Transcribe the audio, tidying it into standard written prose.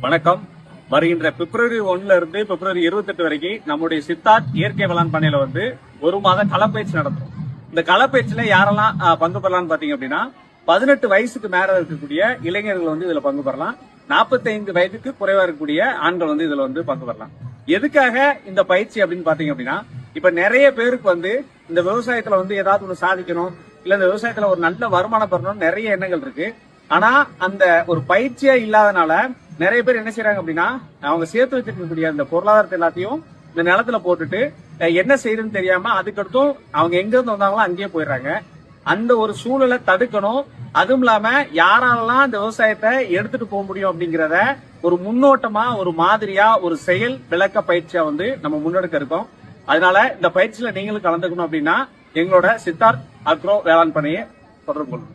வணக்கம். வருகின்ற பிப்ரவரி 1 இருந்து பிப்ரவரி 28 வரைக்கும் நம்முடைய சித்தார்த் இயற்கை வேளாண் பண்ணையில ஒரு மாத களப்பயிற்சி நடத்தும். இந்த களப்பயிற்சியில யாரெல்லாம் பங்கு பெறலாம்னு பாத்தீங்க அப்படின்னா 18 வயசுக்கு மேல இருக்கக்கூடிய இளைஞர்கள் இதுல பங்கு பெறலாம். 45 வயதுக்கு குறைவா இருக்கக்கூடிய ஆண்கள் இதுல பங்கு பெறலாம். எதுக்காக இந்த பயிற்சி அப்படின்னு பாத்தீங்க அப்படின்னா, இப்ப நிறைய பேருக்கு இந்த விவசாயத்துல ஏதாவது ஒண்ணு சாதிக்கணும், இல்ல இந்த விவசாயத்துல ஒரு நல்ல வருமானம் பெறணும் நிறைய எண்ணங்கள் இருக்கு. ஆனா அந்த ஒரு பயிற்சியா இல்லாதனால நிறைய பேர் என்ன செய்யறாங்க அப்படின்னா, அவங்க சேர்த்து வச்சிருக்கக்கூடிய அந்த பொருளாதாரத்தை எல்லாத்தையும் இந்த நிலத்துல போட்டுட்டு என்ன செய்யறதுன்னு தெரியாம அதுக்கடுத்தும் அவங்க எங்க இருந்து வந்தாங்களோ அங்கேயே போயிடுறாங்க. அந்த ஒரு சூழலை தடுக்கணும். அதுவும் இல்லாம யாராலெல்லாம் இந்த விவசாயத்தை எடுத்துட்டு போக முடியும் அப்படிங்கறத ஒரு முன்னோட்டமா, ஒரு மாதிரியா, ஒரு செயல் விளக்க பயிற்சியா நம்ம முன்னெடுக்க இருக்கோம். அதனால இந்த பயிற்சியில நீங்களும் கலந்துக்கணும் அப்படின்னா எங்களோட சித்தார்த் அக்ரோ வேளாண் பண்ணையை தொடர்பு கொள்ளுங்க.